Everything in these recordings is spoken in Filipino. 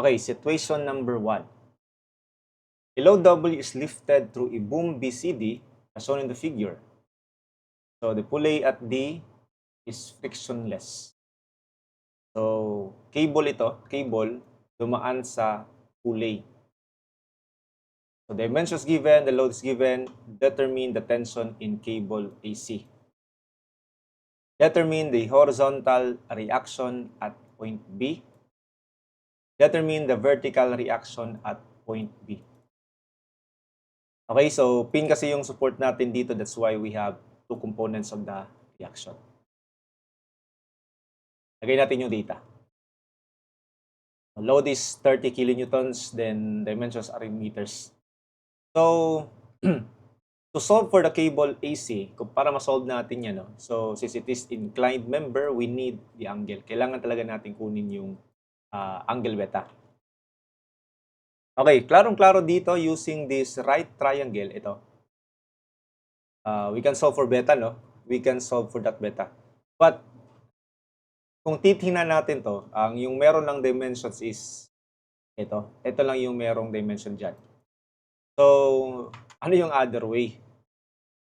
Okay, situation number 1. A load W is lifted through a boom BCD as shown in the figure. So the pulley at D is frictionless. So cable dumaan sa pulley. So the dimensions given, the load is given, determine the tension in cable AC. Determine the horizontal reaction at point B. Determine the vertical reaction at point B. Okay, so pin kasi yung support natin dito. That's why we have two components of the reaction. Lagay natin yung data. Load is 30 kilonewtons, then dimensions are in meters. So, to solve for the cable AC, para ma-solve natin yan, no? So, since it is inclined member, we need the angle. Kailangan talaga natin kunin yung angle beta. Okay, klarong-klaro dito using this right triangle, ito. We can solve for beta, no? We can solve for that beta. But, kung titingnan natin to, yung meron ng dimensions is ito. Ito lang yung merong dimension dyan. So, ano yung other way?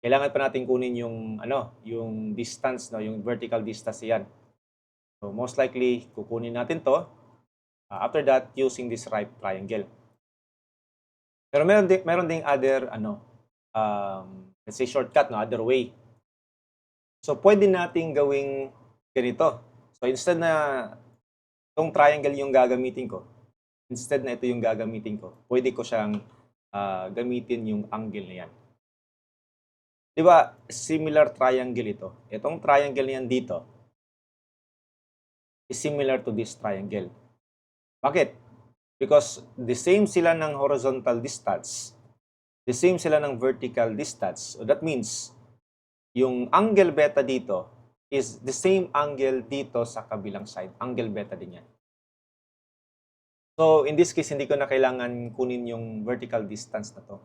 Kailangan pa natin kunin yung yung distance, no, yung vertical distance yan. So, most likely kukunin natin to. After that, using this right triangle. Pero meron ding other let's say shortcut, no, other way. So, pwede nating gawing ganito. So, instead na itong triangle yung gagamitin ko, instead na ito yung gagamitin ko, pwede ko siyang gamitin yung angle na yan. Di ba, similar triangle ito. Itong triangle na yan dito is similar to this triangle. Bakit? Because the same sila ng horizontal distance, the same sila ng vertical distance. So that means, yung angle beta dito is the same angle dito sa kabilang side. Angle beta din yan. So, in this case, hindi ko na kailangan kunin yung vertical distance na to.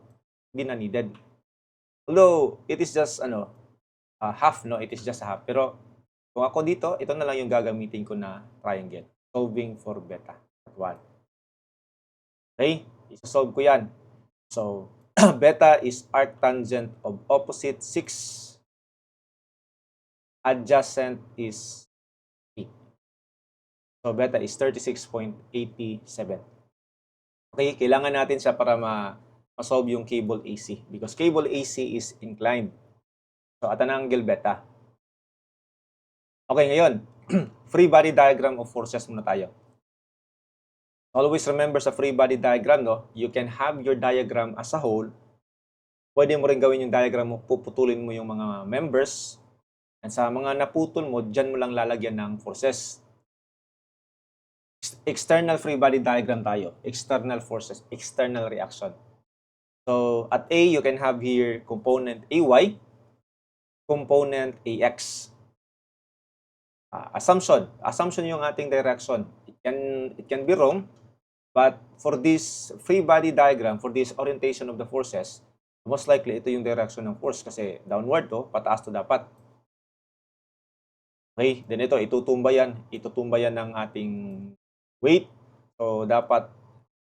Hindi na needed. Although, it is just, half, no? It is just a half. Pero, kung ako dito, ito na lang yung gagamitin ko na triangle. Solving for beta at 1. Okay? Isa-solve ko yan. So, beta is arctangent of opposite 6. Adjacent is 8. So, beta is 36.87. Okay, kailangan natin siya para ma-solve yung cable AC. Because cable AC is inclined. So, at an angle beta. Okay, ngayon, free body diagram of forces muna tayo. Always remember sa free body diagram, no, you can have your diagram as a whole. Pwede mo rin gawin yung diagram mo, puputulin mo yung mga members. And sa mga naputol mo, dyan mo lang lalagyan ng forces. External free body diagram tayo. External forces, external reaction. So, at A, you can have here component AY, component AX. Assumption yung ating direction. It can be wrong, but for this free body diagram, for this orientation of the forces, most likely ito yung direction ng force kasi downward to, pataas to dapat. Okay, then ito, itutumba yan ng ating weight. So, dapat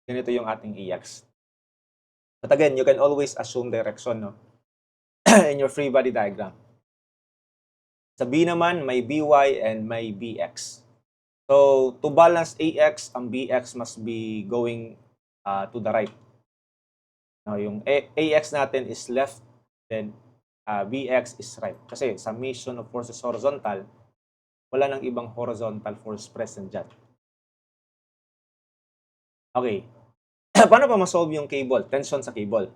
ganito yung ating AX. But again, you can always assume direction, no? in your free body diagram. Sa B naman, may BY and may BX. So, to balance AX, ang BX must be going to the right. Now, yung AX natin is left, then BX is right. Kasi summation of forces horizontal, wala nang ibang horizontal force present dyan. Okay. Paano pa ma-solve yung cable? Tension sa cable.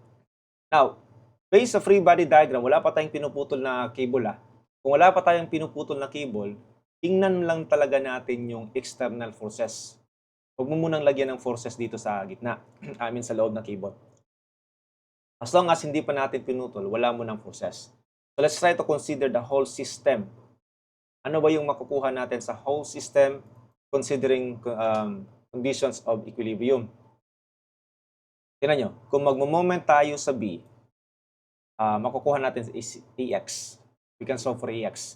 Now, based sa free body diagram, wala pa tayong pinuputol na cable. Kung wala pa tayong pinuputol na cable, tingnan lang talaga natin yung external forces. Huwag mo munang lagyan ng forces dito sa gitna, sa loob ng cable. As long as hindi pa natin pinutol, wala mo ng forces. So let's try to consider the whole system. Ano ba yung makukuha natin sa whole system considering conditions of equilibrium? Tingnan nyo, kung magmo-moment tayo sa B, makukuha natin is AX. We can solve for AX.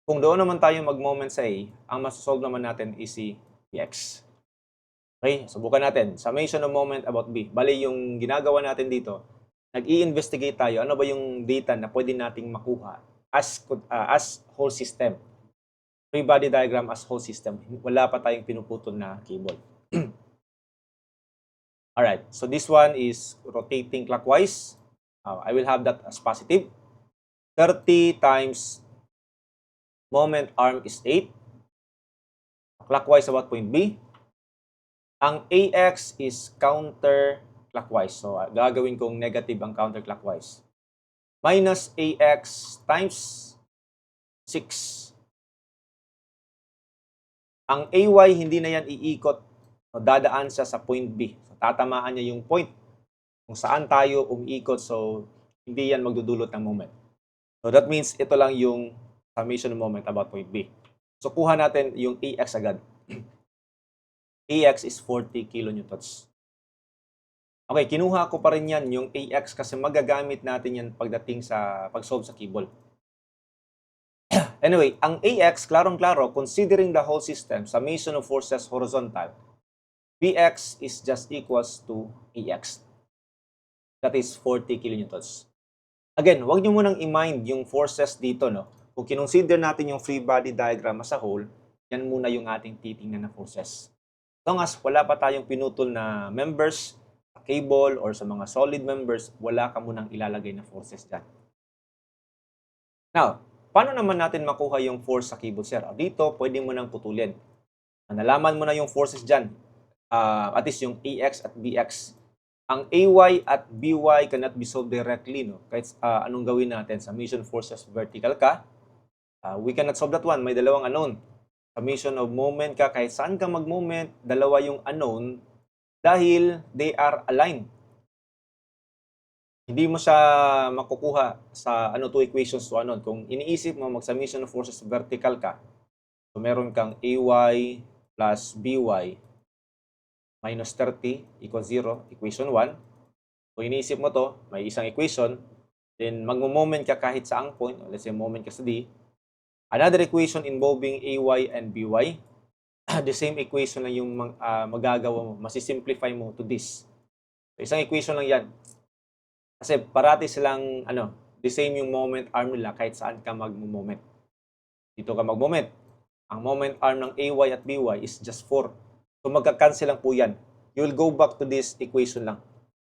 Kung doon naman tayo mag-moment sa A, ang masosolve naman natin is si EX. Okay, subukan natin. Summation of moment about B. Bali, yung ginagawa natin dito, nag-i-investigate tayo, ano ba yung data na pwede nating makuha as whole system. Free body diagram as whole system. Wala pa tayong pinuputol na cable. Alright, so this one is rotating clockwise. I will have that as positive. 30 times moment arm is 8. Clockwise about point B. Ang AX is counterclockwise. So, gagawin kong negative ang counterclockwise. Minus AX times 6. Ang AY, hindi na yan iikot. So, dadaan siya sa point B. So, tatamaan niya yung point kung saan tayo umiikot. So, hindi yan magdudulot ng moment. So, that means ito lang yung summation of moment about point B. So, kuha natin yung AX agad. AX is 40 kilonewtons. Okay, kinuha ko pa rin yan, yung AX, kasi magagamit natin yan pagdating sa pag-solve sa cable. Anyway, ang AX, klarong-klaro, considering the whole system, summation of forces horizontal, BX is just equals to AX. That is 40 kilonewtons. Again, huwag nyo munang i-mind yung forces dito, no? Kung kinonsider natin yung free body diagram as a whole, yan muna yung ating titingnan na forces. As long as wala pa tayong pinutol na members, sa cable, or sa mga solid members, wala ka munang ilalagay na forces dyan. Now, paano naman natin makuha yung force sa cable, sir? Dito, pwede mo nang putulin. Nalaman mo na yung forces dyan, at least yung AX at BX. Ang AY at BY cannot be solved directly, no? Kahit anong gawin natin, summation forces vertical ka, we cannot solve that one. May dalawang unknown. Summation of moment ka, kahit saan ka mag-moment, dalawa yung unknown dahil they are aligned. Hindi mo siya makukuha sa two equations to unknown. Kung iniisip mo mag-summation of forces vertical ka, so meron kang AY plus BY minus 30 equals 0, equation 1. Kung iniisip mo to, may isang equation, then mag-moment ka kahit saang point, let's say moment ka sa D. Another equation involving AY and BY, the same equation lang yung magagawa mo, masisimplify mo to this. So, isang equation lang yan. Kasi parati silang, the same yung moment arm nila kahit saan ka mag-moment. Dito ka mag-moment. Ang moment arm ng AY at BY is just 4. So, magka-cancel lang po yan. You will go back to this equation lang.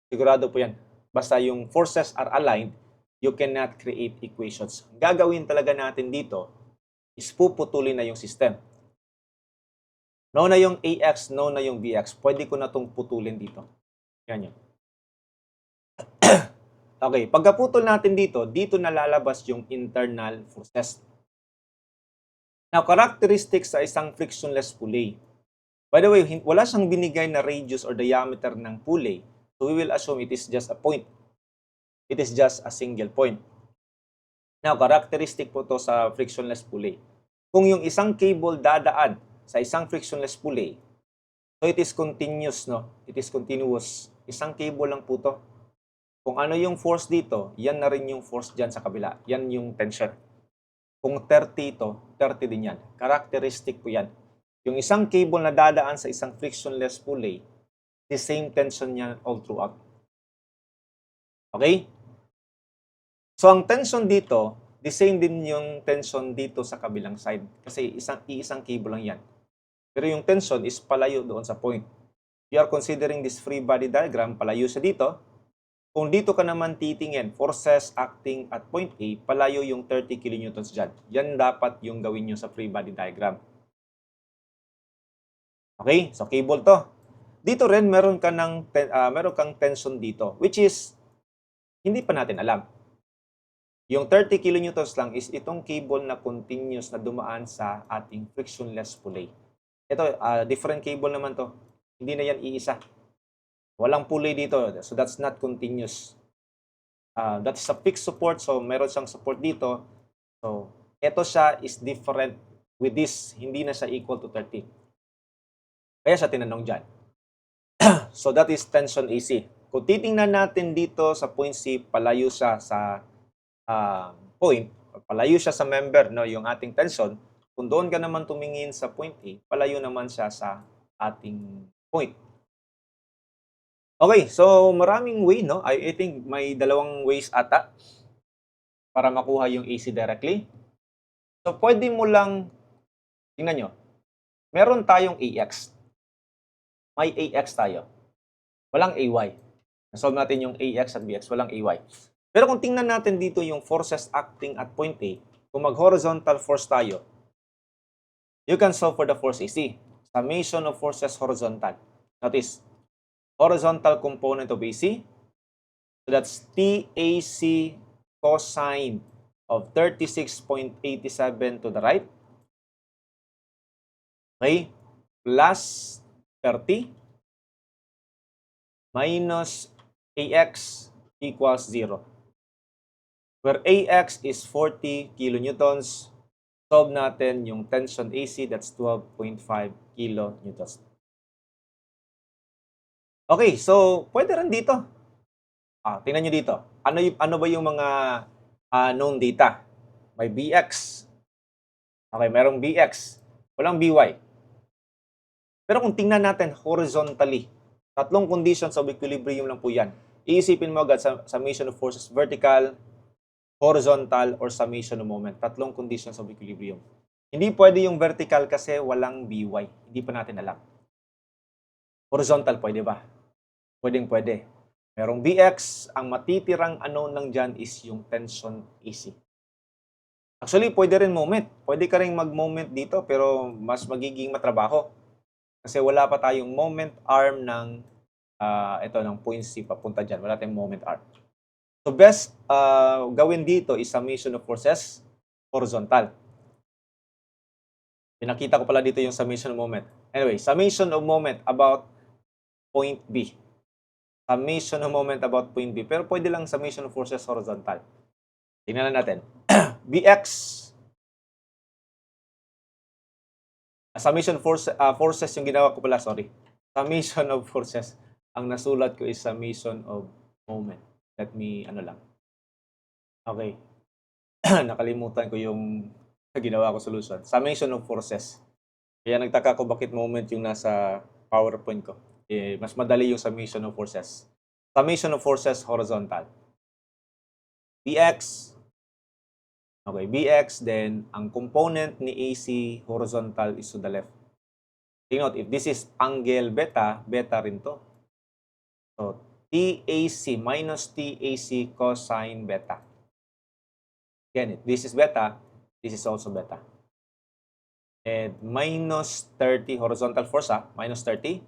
Sigurado po yan. Basta yung forces are aligned, you cannot create equations. Gagawin talaga natin dito is puputulin na yung system. No na yung AX, no na yung BX. Pwede ko na itong putulin dito. Yan yun. Okay, pagkaputol natin dito, dito nalalabas yung internal forces. Now, characteristics sa isang frictionless pulley. By the way, wala siyang binigay na radius or diameter ng pulley. So, we will assume it is just a point. It is just a single point. Now, characteristic po to sa frictionless pulley. Kung yung isang cable dadaan sa isang frictionless pulley, so it is continuous, no? It is continuous. Isang cable lang po to. Kung ano yung force dito, yan na rin yung force dyan sa kabila. Yan yung tension. Kung 30 ito, 30 din yan. Characteristic po yan. Yung isang cable na dadaan sa isang frictionless pulley, the same tension niya all throughout. Okay? So, ang tension dito, the same din yung tension dito sa kabilang side. Kasi iisang cable lang yan. Pero yung tension is palayo doon sa point. We are considering this free body diagram, palayo siya dito. Kung dito ka naman titingin, forces acting at point A, palayo yung 30 kilonewtons dyan. Yan dapat yung gawin nyo sa free body diagram. Okay? So, cable to. Dito rin, meron kang tension dito, which is, hindi pa natin alam. Yung 30 kilonewtons lang is itong cable na continuous na dumaan sa ating frictionless pulley. Ito, different cable naman to. Hindi na yan iisa. Walang pulley dito, so that's not continuous. That is a fixed support, so meron siyang support dito. So, ito siya is different with this. Hindi na siya equal to 30. Kaya siya tinanong dyan. So, that is tension AC. Kung titingnan natin dito sa point C, palayo siya sa point, palayo siya sa member, no, yung ating tension. Kung doon ka naman tumingin sa point A, palayo naman siya sa ating point. Okay, so maraming way, no? I think may dalawang ways ata para makuha yung AC directly. So, pwede mo lang, tingnan nyo, meron tayong AX. May AX tayo. Walang AY. Nasolve natin yung AX at BX, walang AY. Pero kung tingnan natin dito yung forces acting at point A, kung mag-horizontal force tayo, you can solve for the force AC. Summation of forces horizontal. Notice, horizontal component of AC. So that's TAC cosine of 36.87 to the right. Okay? Plus 30 minus AX equals 0. Where AX is 40 kilonewtons, solve natin yung tension AC, that's 12.5 kilonewtons. Okay, so pwede rin dito. Tingnan nyo dito. Ano ba yung mga known data? May BX. Okay, merong BX. Walang BY. Pero kung tingnan natin horizontally, tatlong conditions of equilibrium lang po yan. Iisipin mo agad sa summation of forces vertical, horizontal, or summation of moment. Tatlong conditions of equilibrium. Hindi pwede yung vertical kasi walang BY. Hindi pa natin alam. Horizontal, pwede ba? Pwede. Merong BX, ang matitirang unknown lang dyan is yung tension AC. Actually, pwede rin moment. Pwede ka rin mag-moment dito pero mas magiging matrabaho. Kasi wala pa tayong moment arm ng ng point C papunta dyan. Wala tayong moment arm. So best gawin dito is summation of forces horizontal. Pinakita ko pala dito yung summation of moment. Anyway, summation of moment about point B. Summation of moment about point B. Pero pwede lang summation of forces horizontal. Tingnan na natin. BX. Summation forces yung ginawa ko pala, sorry. Summation of forces. Ang nasulat ko is summation of moment. Let me, Okay. Nakalimutan ko yung ginawa ko solution. Summation of forces. Kaya nagtaka ko bakit moment yung nasa PowerPoint ko. Mas madali yung summation of forces. Summation of forces horizontal. BX. Okay, BX, then ang component ni AC horizontal is to the left. Take note, if this is angle beta, beta rin to. So, TAC minus TAC cosine beta. Again, if this is beta, this is also beta. And minus 30 horizontal force, minus 30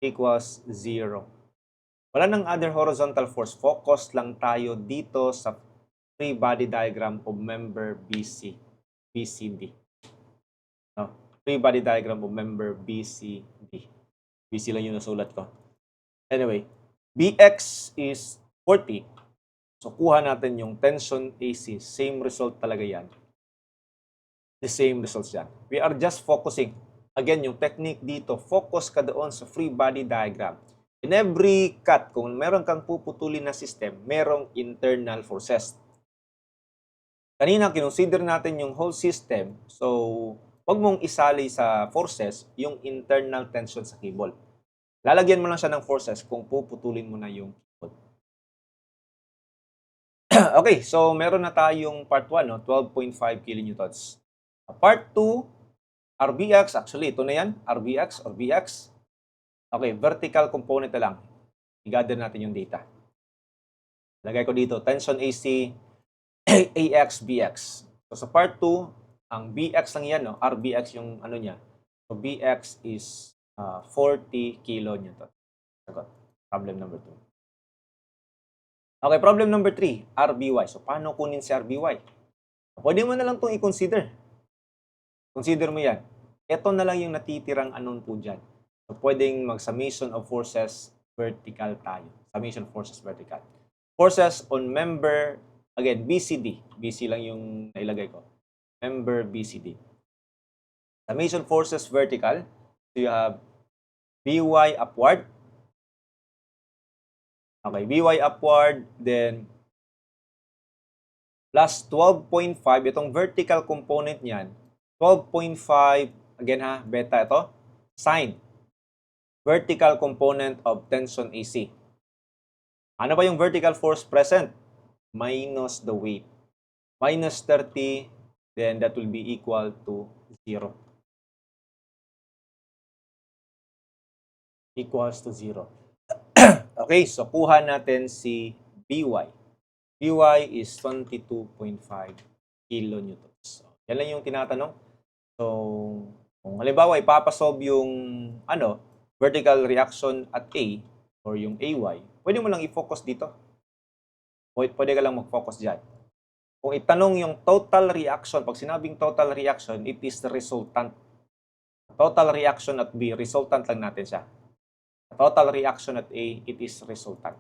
equals 0. Wala nang other horizontal force. Focus lang tayo dito sa free body diagram of member BCD. No? Free body diagram of member BCD. BC lang yung nasulat ko. Anyway, BX is 40. So, kuha natin yung tension AC. Same result talaga yan. The same results yan. We are just focusing. Again, yung technique dito, focus ka doon sa free body diagram. In every cut, kung meron kang puputulin na system, merong internal forces. Kanina, kinonsider natin yung whole system. So, wag mong isali sa forces yung internal tension sa cable. Lalagyan mo lang siya ng forces kung puputulin mo na yung cable. Okay, so meron na tayong part 1, no? 12.5 kilonewtons. Part 2, RBX. Actually, ito na yan. RBX or BX. Okay, vertical component na lang. I-gather natin yung data. Lagay ko dito, tension AC, AX, BX. So sa part 2, ang BX lang yan, no? RBX yung ano niya. So BX is 40 kilonewton. Sagot. Problem number 2. Okay, problem number 3, RBY. So paano kunin si RBY? Pwede mo na lang itong i-consider. Consider mo yan. Ito na lang yung natitirang anon po dyan. So pwedeng mag-summation of forces vertical tayo. Summation of forces vertical. Forces on member, again, BCD. BC lang yung nailagay ko. Member BCD. Summation forces vertical. So you have BY upward. Okay, BY upward, then plus 12.5. Itong vertical component niyan, 12.5, again beta ito, sine. vertical component of tension AC. Ano ba yung vertical force present? Minus the weight. Minus 30, then that will be equal to 0. Equals to 0. Okay, so kuha natin si By. By is 22.5 kilonewtons. So, yan lang yung tinatanong. So, kung halimbawa ipapasolve yung vertical reaction at A or yung AY, pwede mo lang i-focus dito. Pwede ka lang mag-focus dyan. Kung itanong yung total reaction, pag sinabing total reaction, it is the resultant. Total reaction at B, resultant lang natin siya. Total reaction at A, it is resultant.